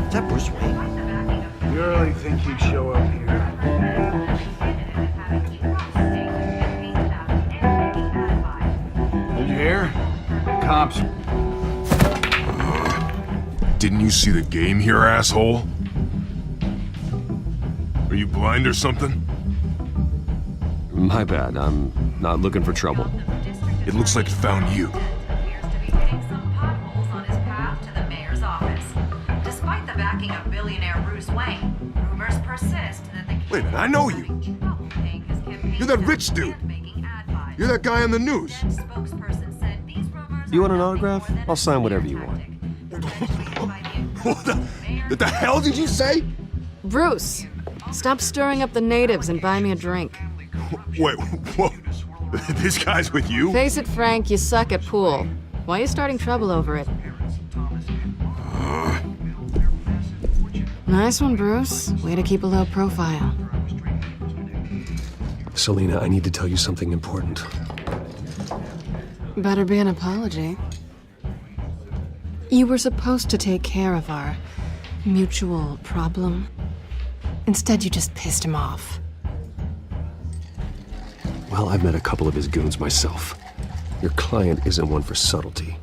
Is that Bruce Wayne? You really think he'd show up here? Did you hear? Cops. Didn't you see the game here, asshole? Are you blind or something? My bad, I'm not looking for trouble. It looks like it found you. Wait a minute, I know you. You're that rich dude. You're that guy on the news. You want an autograph? I'll sign whatever you want. What the hell did you say? Bruce, stop stirring up the natives and buy me a drink. Wait, what? This guy's with you? Face it, Frank, you suck at pool. Why are you starting trouble over it? Nice one, Bruce. Way to keep a low profile. Selina, I need to tell you something important. Better be an apology. You were supposed to take care of our mutual problem. Instead, you just pissed him off. Well, I've met a couple of his goons myself. Your client isn't one for subtlety.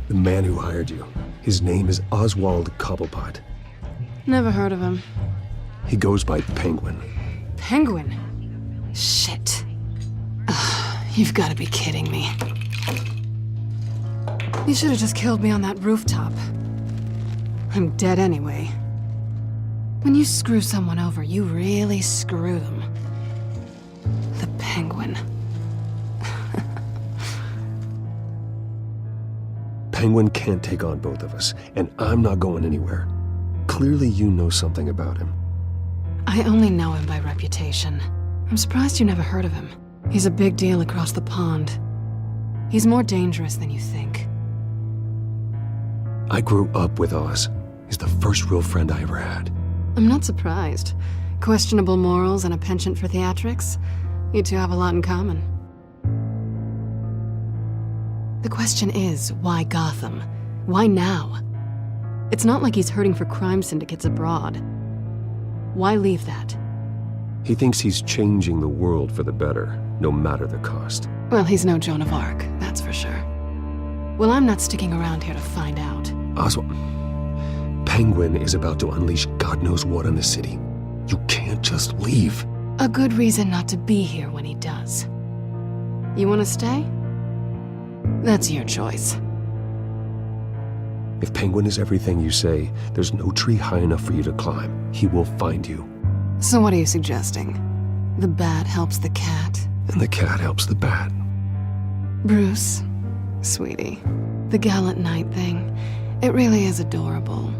The man who hired you, his name is Oswald Cobblepot. Never heard of him. He goes by Penguin. Penguin? Shit. Ugh, you've got to be kidding me. You should have just killed me on that rooftop. I'm dead anyway. When you screw someone over, you really screw them. The Penguin. Penguin can't take on both of us, and I'm not going anywhere. Clearly you know something about him. I only know him by reputation. I'm surprised you never heard of him. He's a big deal across the pond. He's more dangerous than you think. I grew up with Oz. He's the first real friend I ever had. I'm not surprised. Questionable morals and a penchant for theatrics. You two have a lot in common. The question is, why Gotham? Why now? It's not like he's hurting for crime syndicates abroad. Why leave that? He thinks he's changing the world for the better, no matter the cost. Well, he's no Joan of Arc, that's for sure. Well, I'm not sticking around here to find out. Oswald, Penguin is about to unleash God knows what on the city. You can't just leave. A good reason not to be here when he does. You want to stay? That's your choice. If Penguin is everything you say, there's no tree high enough for you to climb. He will find you. So what are you suggesting? The bat helps the cat? And the cat helps the bat. Bruce, sweetie, the gallant knight thing, it really is adorable.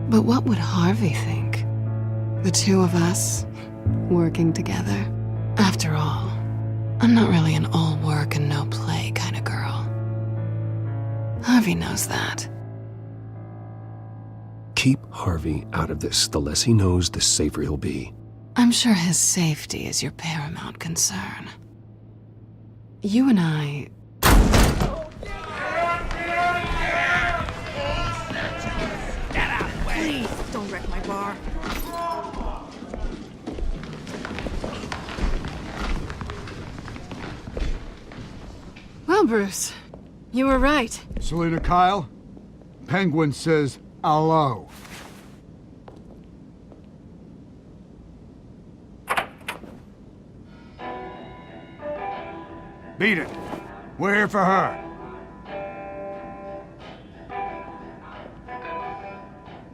But what would Harvey think? The two of us, working together? After all, I'm not really an all work and no play kind of girl. Harvey knows that. Keep Harvey out of this. The less he knows, the safer he'll be. I'm sure his safety is your paramount concern. You and I... Get out of the way! Please, don't wreck my bar. Well, Bruce, you were right. Selina Kyle? Penguin says hello. Beat it. We're here for her.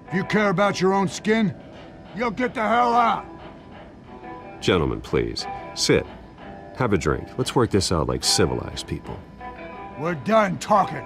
If you care about your own skin, you'll get the hell out. Gentlemen, please. Sit. Have a drink. Let's work this out like civilized people. We're done talking.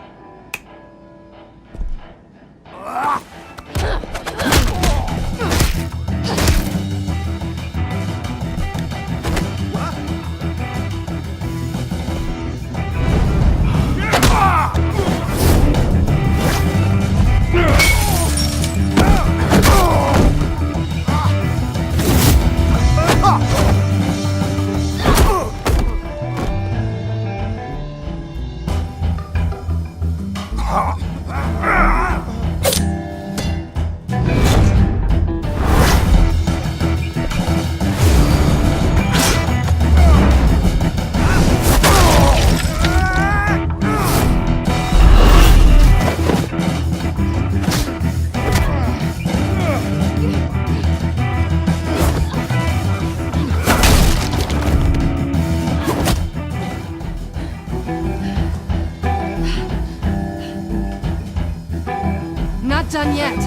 Not done yet.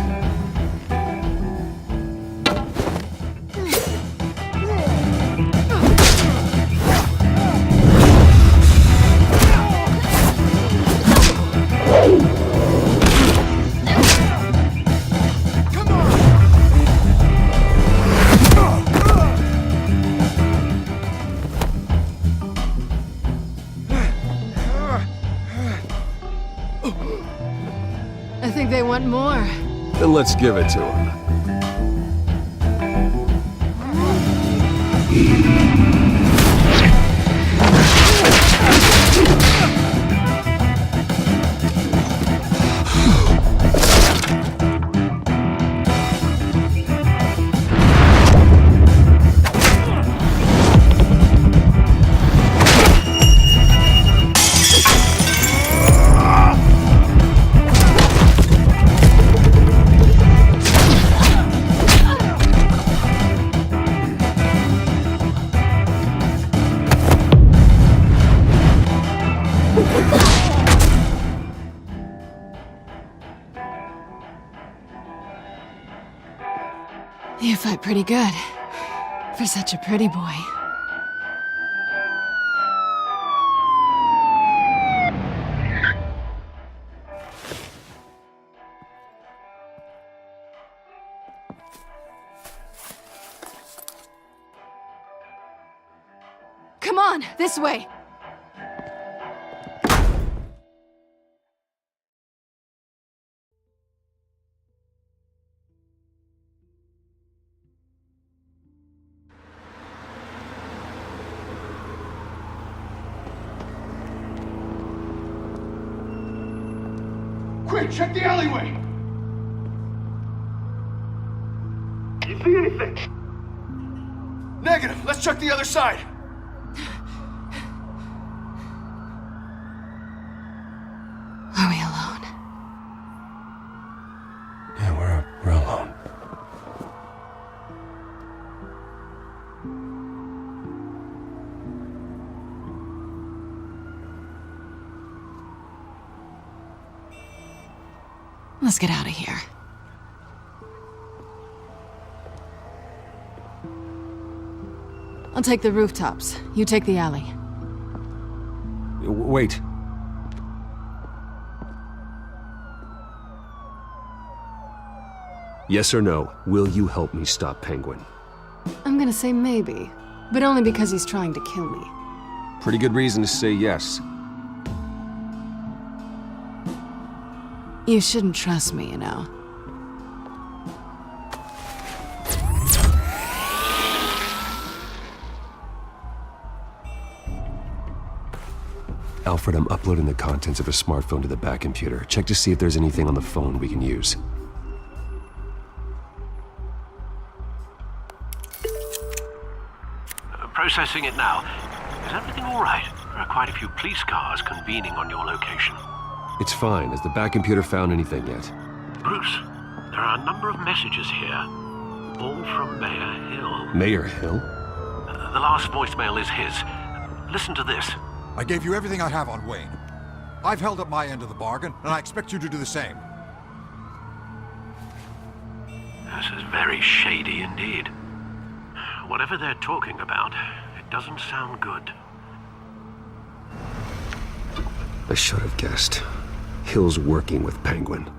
I think they want more. Then let's give it to them. You fight pretty good. For such a pretty boy. Come on, this way! Quick, check the alleyway! You see anything? Negative. Let's check the other side. Are we alone? Yeah, we're alone. Let's get out of here. I'll take the rooftops. You take the alley. Wait. Yes or no, will you help me stop Penguin? I'm gonna say maybe, but only because he's trying to kill me. Pretty good reason to say yes. You shouldn't trust me, you know. Alfred, I'm uploading the contents of a smartphone to the back computer. Check to see if there's anything on the phone we can use. Processing it now. Is everything all right? There are quite a few police cars convening on your location. It's fine. Has the back computer found anything yet? Bruce, there are a number of messages here. All from Mayor Hill. Mayor Hill? The last voicemail is his. Listen to this. I gave you everything I have on Wayne. I've held up my end of the bargain, and I expect you to do the same. This is very shady indeed. Whatever they're talking about, it doesn't sound good. I should have guessed. Hill's working with Penguin.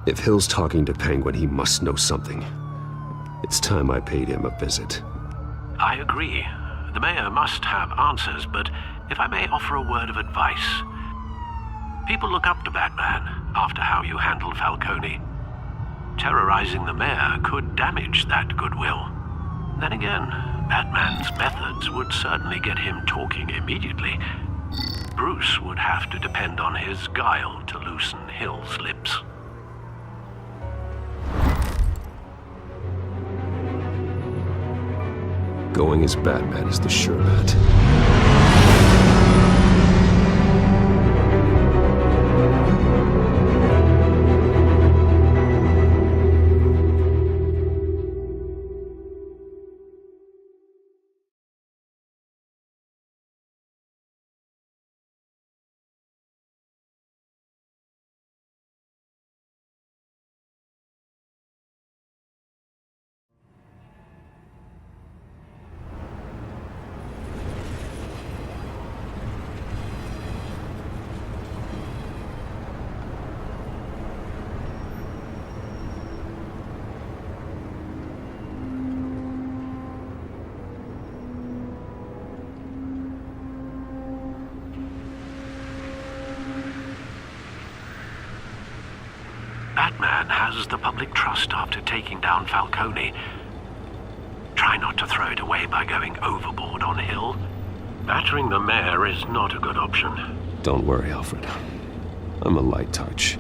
If Hill's talking to Penguin, he must know something. It's time I paid him a visit. I agree. The mayor must have answers, but if I may offer a word of advice. People look up to Batman after how you handled Falcone. Terrorizing the mayor could damage that goodwill. Then again, Batman's methods would certainly get him talking immediately. Bruce would have to depend on his guile to loosen Hill's lips. Going as Batman is the sure bet. Batman has the public trust after taking down Falcone. Try not to throw it away by going overboard on Hill. Battering the mayor is not a good option. Don't worry, Alfred. I'm a light touch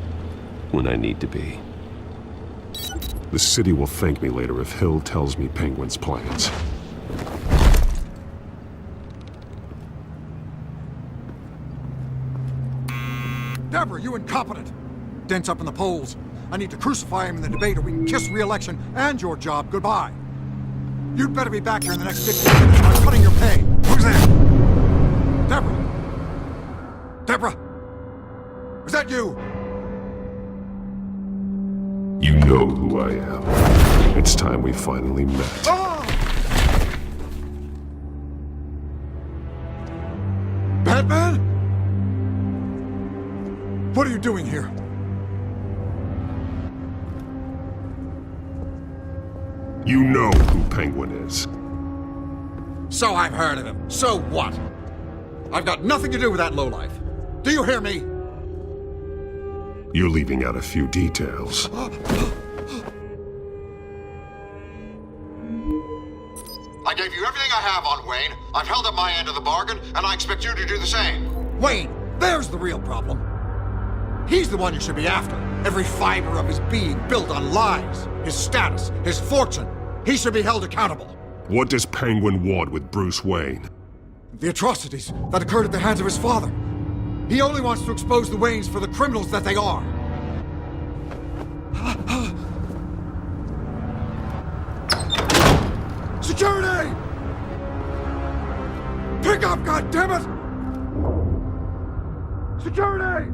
when I need to be. The city will thank me later if Hill tells me Penguin's plans. Deborah, you incompetent! Dent's up in the polls. I need to crucify him in the debate or we can kiss re-election and your job goodbye. You'd better be back here in the next 15 minutes or I'm cutting your pay. Who's there? Deborah? Deborah? Is that you? You know who I am. It's time we finally met. Ah! Batman? What are you doing here? You know who Penguin is. So I've heard of him. So what? I've got nothing to do with that lowlife. Do you hear me? You're leaving out a few details. I gave you everything I have on Wayne. I've held up my end of the bargain, and I expect you to do the same. Wayne, there's the real problem. He's the one you should be after. Every fiber of his being built on lies. His status, his fortune. He should be held accountable. What does Penguin want with Bruce Wayne? The atrocities that occurred at the hands of his father. He only wants to expose the Waynes for the criminals that they are. Security! Pick up, goddammit! Security!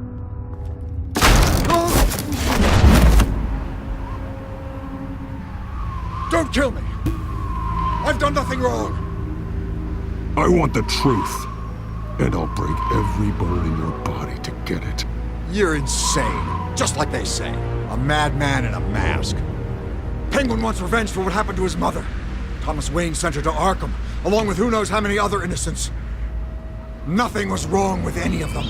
Don't kill me! I've done nothing wrong! I want the truth, and I'll break every bone in your body to get it. You're insane. Just like they say. A madman in a mask. Penguin wants revenge for what happened to his mother. Thomas Wayne sent her to Arkham, along with who knows how many other innocents. Nothing was wrong with any of them.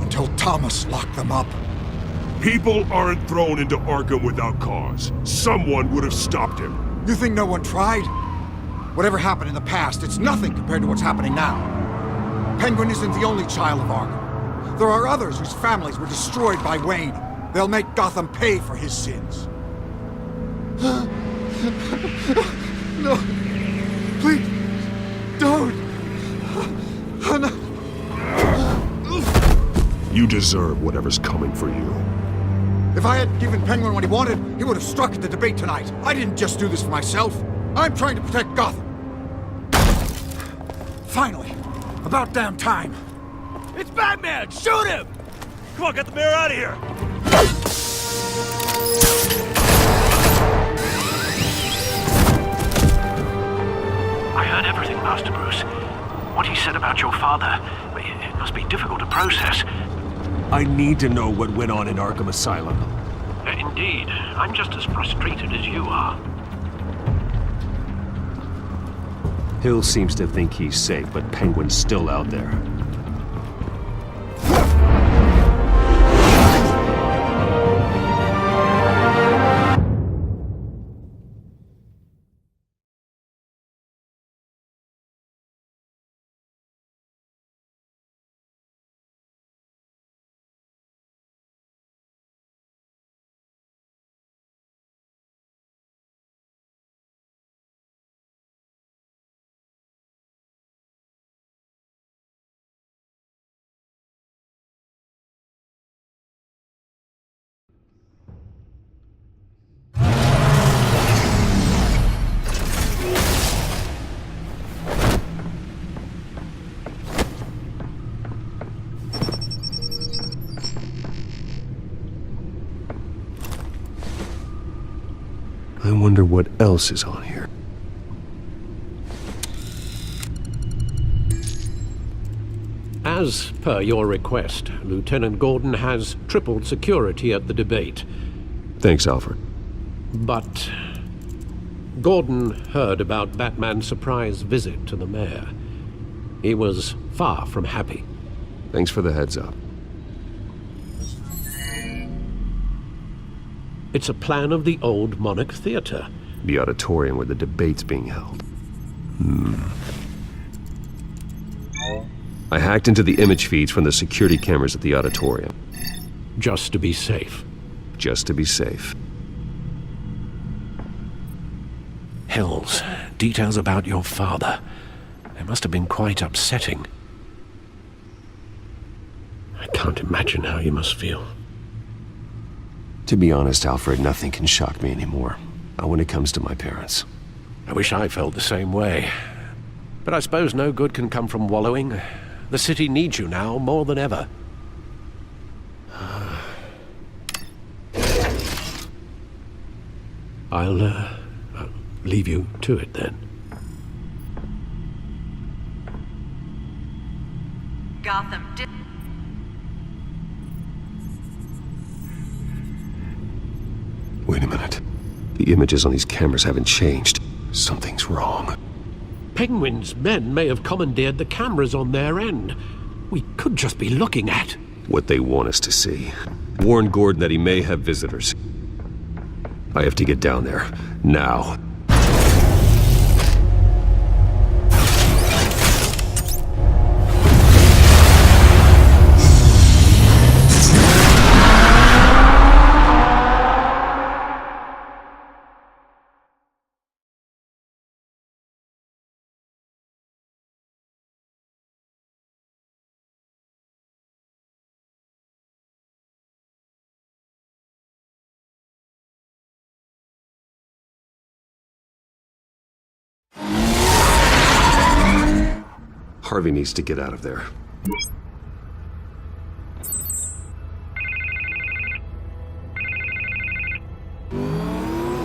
Until Thomas locked them up. People aren't thrown into Arkham without cause. Someone would have stopped him. You think no one tried? Whatever happened in the past, it's nothing compared to what's happening now. Penguin isn't the only child of Arkham. There are others whose families were destroyed by Wayne. They'll make Gotham pay for his sins. No. Please. Don't. No. You deserve whatever's coming for you. If I had given Penguin what he wanted, he would have struck at the debate tonight. I didn't just do this for myself. I'm trying to protect Gotham. Finally, About damn time! It's Batman! Shoot him! Come on, get the mayor out of here! I heard everything, Master Bruce. What he said about your father, it must be difficult to process. I need to know what went on in Arkham Asylum. Indeed. I'm just as frustrated as you are. Hill seems to think he's safe, but Penguin's still out there. I wonder what else is on here. As per your request, Lieutenant Gordon has tripled security at the debate. Thanks, Alfred. But Gordon heard about Batman's surprise visit to the mayor. He was far from happy. Thanks for the heads up. It's a plan of the old Monarch Theater. The auditorium where the debate's being held. I hacked into the image feeds from the security cameras at the auditorium. Just to be safe. Just to be safe. Hills, details about your father. It must have been quite upsetting. I can't imagine how you must feel. To be honest, Alfred, nothing can shock me anymore. Not when it comes to my parents. I wish I felt the same way. But I suppose no good can come from wallowing. The city needs you now more than ever. I'll leave you to it then. Gotham did. Wait a minute. The images on these cameras haven't changed. Something's wrong. Penguin's men may have commandeered the cameras on their end. We could just be looking at What they want us to see. Warn Gordon that he may have visitors. I have to get down there. Now. Harvey needs to get out of there.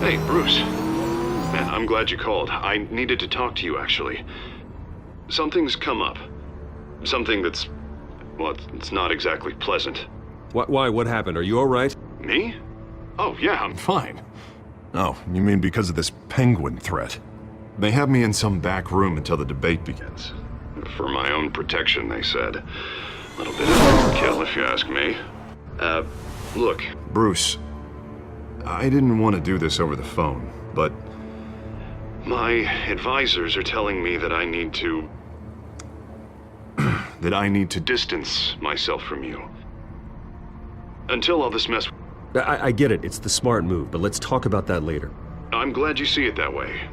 Hey, Bruce. Man, I'm glad you called. I needed to talk to you, actually. Something's come up. Something that's... well, it's not exactly pleasant. Why? What happened? Are you all right? Me? Oh, yeah, I'm fine. Oh, you mean because of this Penguin threat? They have me in some back room until the debate begins. For my own protection, they said. A little bit of overkill, if you ask me. Look. Bruce, I didn't want to do this over the phone, but... my advisors are telling me that I need to... that I need to... distance myself from you. Until all this mess... I get it. It's the smart move, but let's talk about that later. I'm glad you see it that way.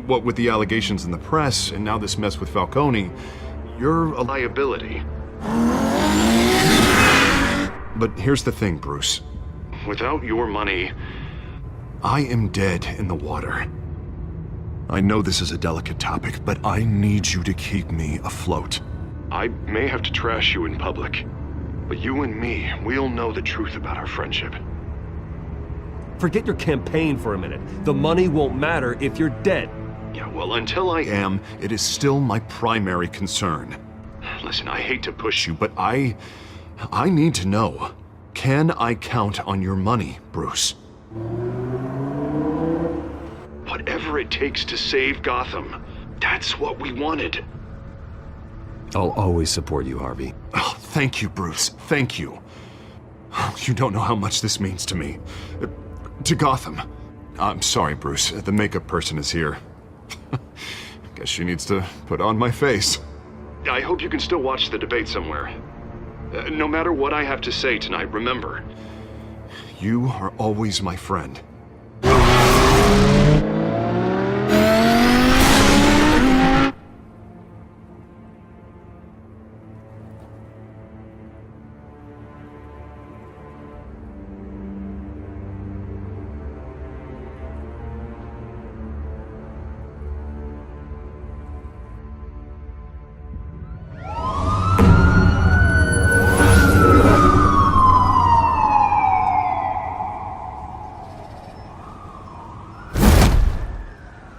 What with the allegations in the press, and now this mess with Falcone, you're a liability. But here's the thing, Bruce. Without your money... I am dead in the water. I know this is a delicate topic, but I need you to keep me afloat. I may have to trash you in public, but you and me, we'll know the truth about our friendship. Forget your campaign for a minute. The money won't matter if you're dead. Yeah, well, until I am, It is still my primary concern. listen, I hate to push you, But I need to know. Can I count on your money, Bruce? whatever it takes to save Gotham. That's what we wanted. I'll always support you, Harvey. Oh, thank you, Bruce. Thank you. You don't know how much this means to me. To Gotham. I'm sorry, Bruce. The makeup person is here. Guess she needs to put on my face. I hope you can still watch the debate somewhere. No matter what I have to say tonight, remember. You are always my friend.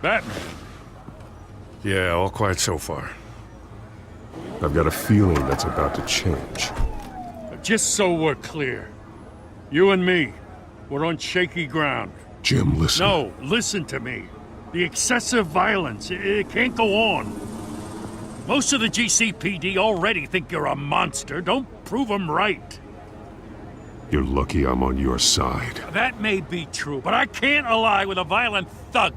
Batman. Yeah, all quiet so far. I've got a feeling that's about to change. Just so we're clear, you and me, we're on shaky ground. Jim, listen. No, listen to me. The excessive violence, it can't go on. Most of the GCPD already think you're a monster. Don't prove them right. You're lucky I'm on your side. That may be true, but I can't ally with a violent thug.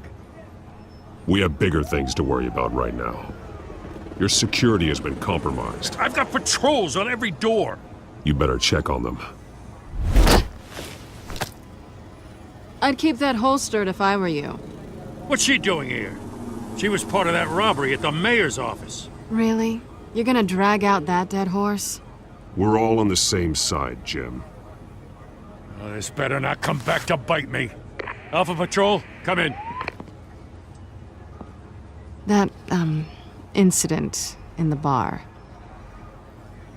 We have bigger things to worry about right now. Your security has been compromised. I've got patrols on every door. You better check on them. I'd keep that holstered if I were you. What's she doing here? She was part of that robbery at the mayor's office. Really? You're gonna drag out that dead horse? We're all on the same side, Jim. Oh, this better not come back to bite me. Alpha Patrol, come in. That, incident in the bar.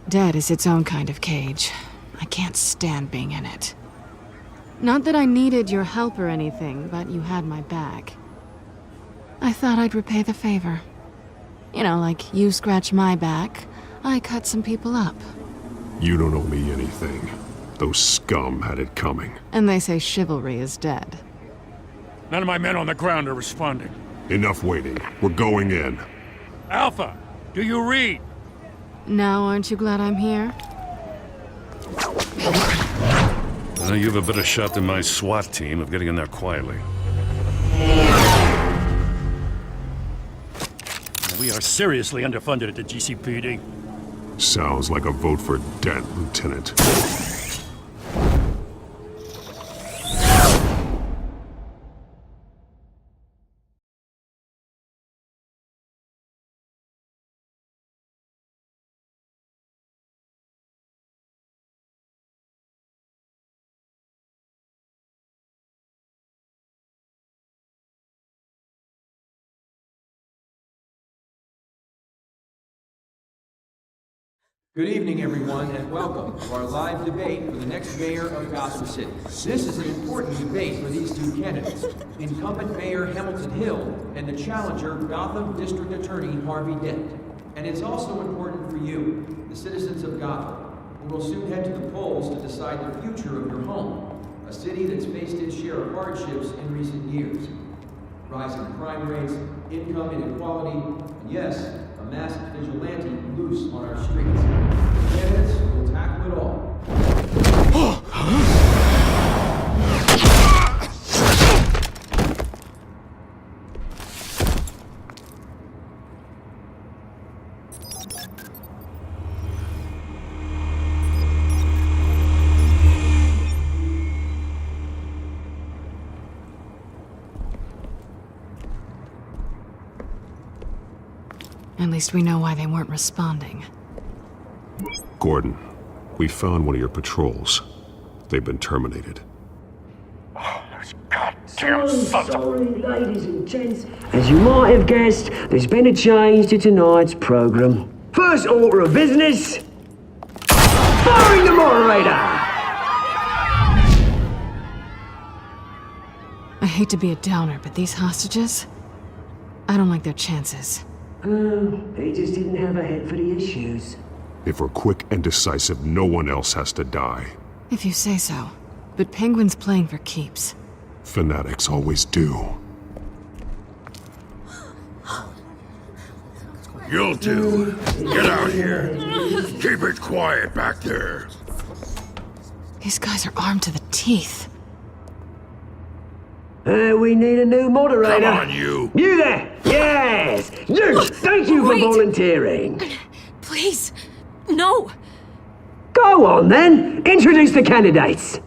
Dead is its own kind of cage. I can't stand being in it. Not that I needed your help or anything, but you had my back. I thought I'd repay the favor. You know, like you scratch my back, I cut some people up. You don't owe me anything. Those scum had it coming. And they say chivalry is dead. None of my men on the ground are responding. Enough waiting. We're going in. Alpha, do you read? Now aren't you glad I'm here? You have a better shot than my SWAT team of getting in there quietly. We are seriously underfunded at the GCPD. Sounds like a vote for Dent, Lieutenant. Good evening, everyone, and welcome to our live debate for the next mayor of Gotham City. This is an important debate for these two candidates, incumbent Mayor Hamilton Hill and the challenger, Gotham District Attorney Harvey Dent. And it's also important for you, the citizens of Gotham, who will soon head to the polls to decide the future of your home, a city that's faced its share of hardships in recent years. Rising crime rates, income inequality, and yes, a masked vigilante loose on our streets. The candidates will tackle it all. At least we know why they weren't responding. Gordon, we found one of your patrols. They've been terminated. Oh, those goddamn sons of... Sorry, ladies and gents. As you might have guessed, there's been a change to tonight's program. First order of business... firing the moderator! I hate to be a downer, but these hostages... I don't like their chances. They just didn't have a head for the issues. If we're quick and decisive, no one else has to die. If you say so. But Penguin's playing for keeps. Fanatics always do. You two, get out here. Keep it quiet back there. These guys are armed to the teeth. We need a new moderator. Come on, you. You there! Yes! You! Thank you for volunteering. Please, no. Go on then. Introduce the candidates.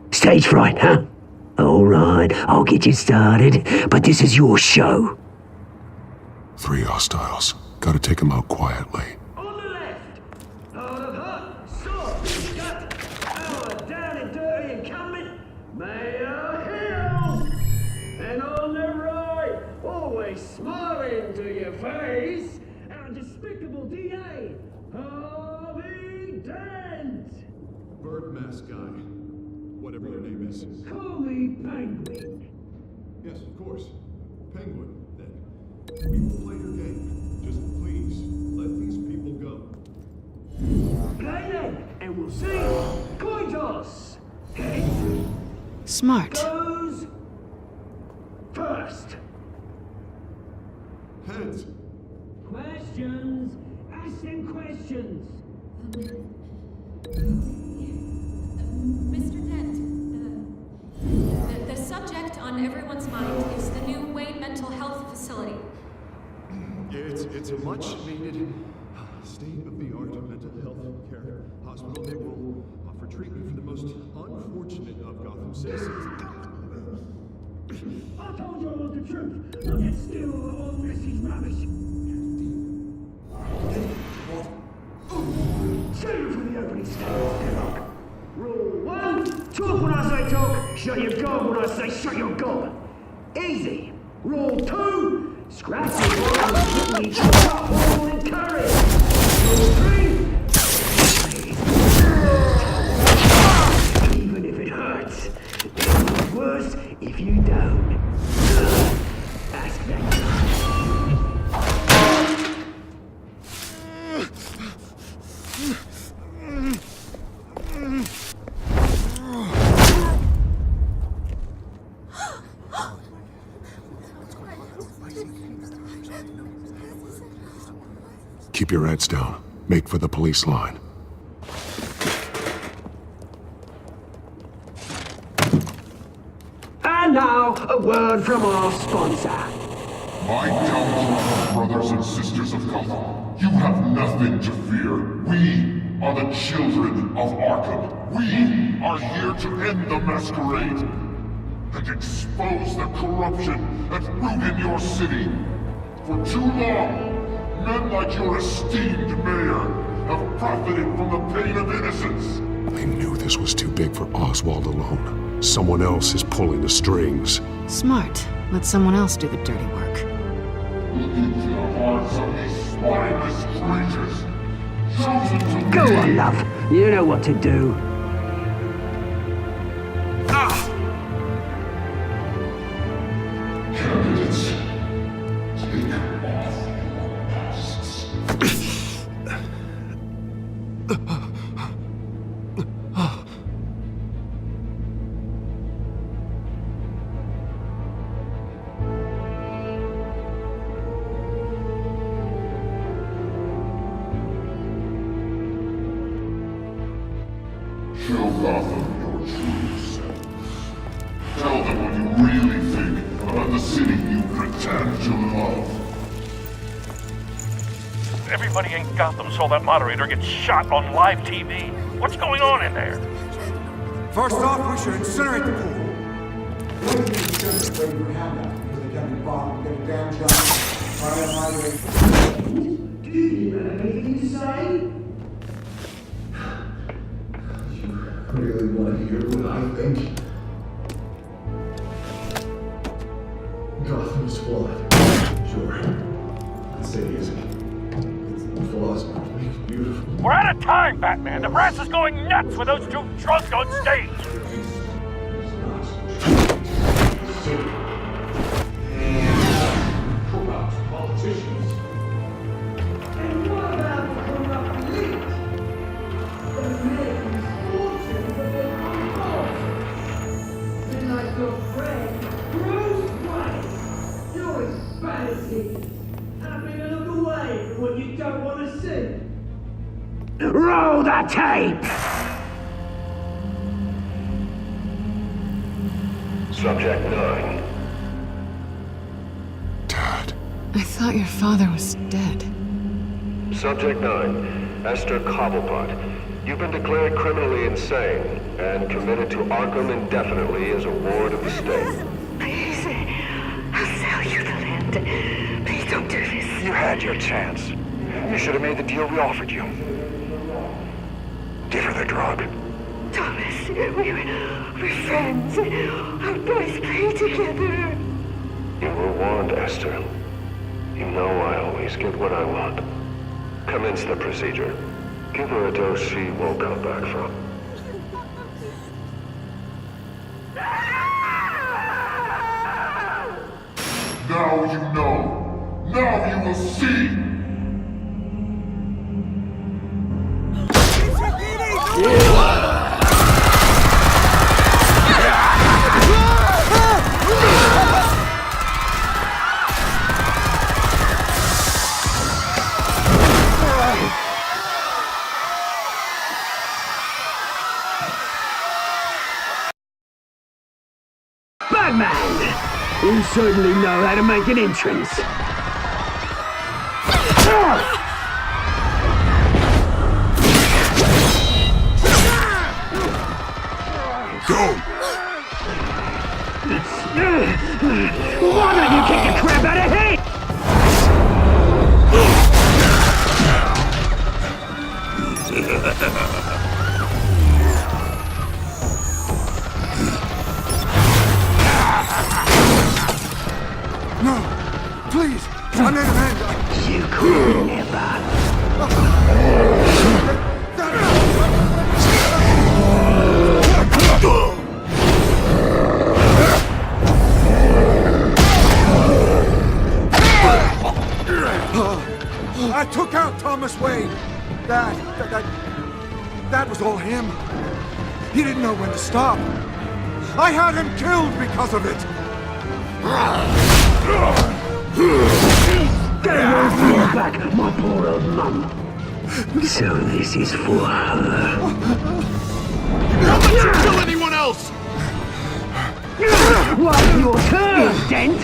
Stage fright, huh? All right, I'll get you started, but this is your show. 3 hostiles. Gotta take them out quietly. On the left, out of hut, sword, gut, our down and dirty incumbent, Mayor Hill. And on the right, always smiling to your face, our despicable DA, Harvey Dent. Bird mask guy. Whatever your name is. Call me Penguin. Yes, of course. Penguin, then. We will play your game. Just please, let these people go. Play then, and we'll see. Coin toss. Heads Smart. goes first. Heads. Questions. Ask them questions. Mr. Dent, the subject on everyone's mind is the new Wayne Mental Health Facility. It's a much-needed, state-of-the-art mental health care hospital. They will offer treatment for the most unfortunate of Gotham citizens. I told you all the truth. Look at still all this is rubbish. Save for the opening statement. Rule 1, talk when I say talk, shut your gob when I say shut your gob. Easy. Rule 2, scratch your gob and each other all encourage. Rule 3, even if it hurts. It's worse if you don't. Ask that guy. Keep your heads down. Make for the police line. And now, a word from our sponsor. My downtrodden brothers and sisters of Gotham, you have nothing to fear. We are the children of Arkham. We are here to end the masquerade and expose the corruption that ruined your city. For too long, men like your esteemed mayor have profited from the pain of innocence. I knew this was too big for Oswald alone. Someone else is pulling the strings. Smart. Let someone else do the dirty work. Look into the hearts of these spineless creatures, chosen to Go lead. on, love. You know what to do. Candidates, take off your masks. Show Gotham your true self. Tell them what you really think about the city you pretend to love. Everybody in Gotham saw that moderator get shot on live TV. What's going on in there? First off, we should incinerate the pool. Do you have anything to say? Really want to hear what I think? Gotham is flawed. Sure. city, isn't it? Its flaws make it beautiful. We're out of time, Batman! The brass is going nuts with those two drunks on stage! Corrupt politicians. And what about the corrupt elite? The men fortunes of their own cause. Been like your friend, Bruce Wayne, doing fantasy. Having a look away from what you don't want to see. Roll the tape! Subject 9. I thought your father was dead. Subject 9, Esther Cobblepot. You've been declared criminally insane and committed to Arkham indefinitely as a ward of the state. Please, I'll sell you the land. Please don't do this. You had your chance. You should have made the deal we offered you. Give her the drug. Thomas, we're friends. Our boys play together. You were warned, Esther. You know I always get what I want. Commence the procedure. Give her a dose she won't come back from. Now you know. Now you will see. Batman! You certainly know how to make an entrance. Go! Why don't you kick the crap out of him? No! Please! I'm in Amanda! You could never. I took out Thomas Wayne. That was all him. He didn't know when to stop. I had him killed because of it. Get away from your back, my poor old mum. So this is for her. Don't let you kill anyone else! Well, your turn, Dent!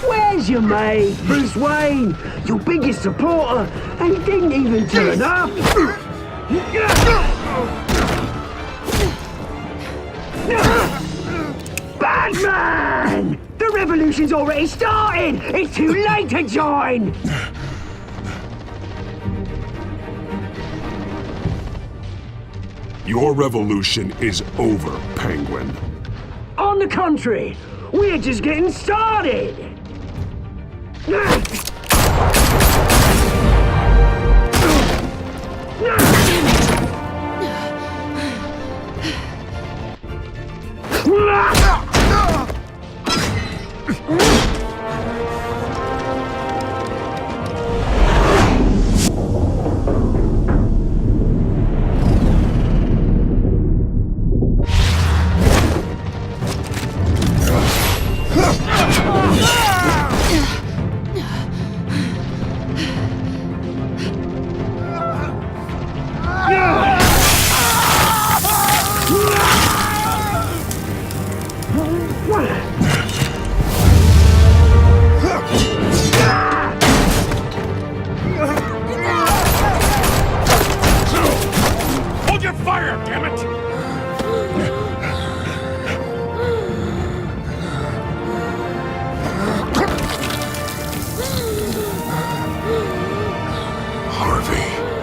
Where's your mate, Bruce Wayne? Your biggest supporter, and he didn't even turn up. Batman! The revolution's already started! It's too late to join! Your revolution is over, Penguin. On the contrary, we're just getting started!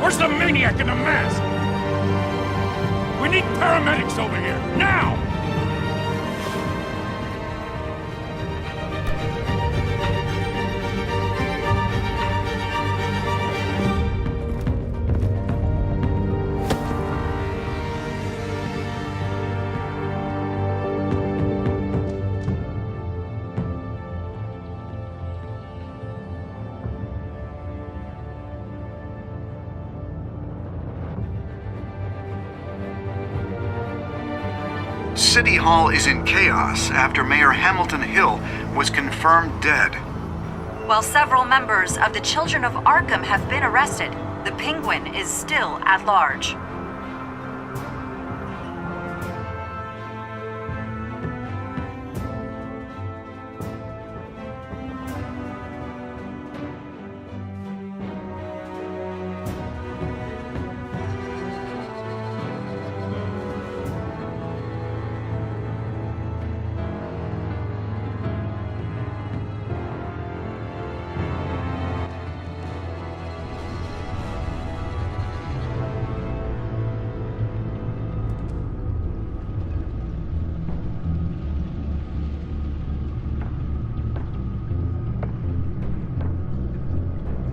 Where's the maniac in the mask? We need paramedics over here, now! City Hall is in chaos after Mayor Hamilton Hill was confirmed dead. While several members of the Children of Arkham have been arrested, the Penguin is still at large.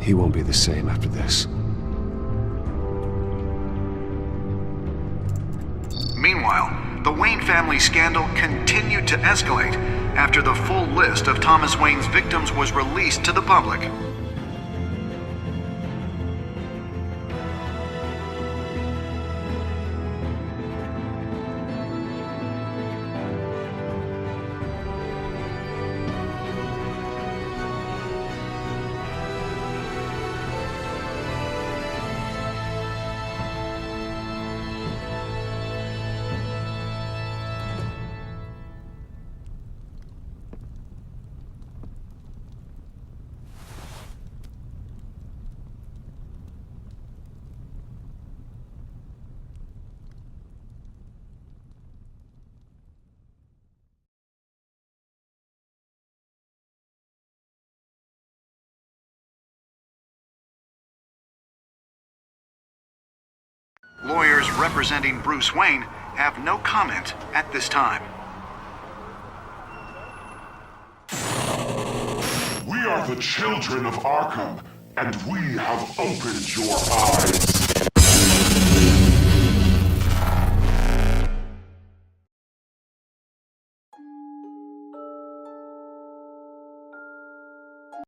He won't be the same after this. Meanwhile, the Wayne family scandal continued to escalate after the full list of Thomas Wayne's victims was released to the public. Lawyers representing Bruce Wayne have no comment at this time. We are the children of Arkham, and we have opened your eyes.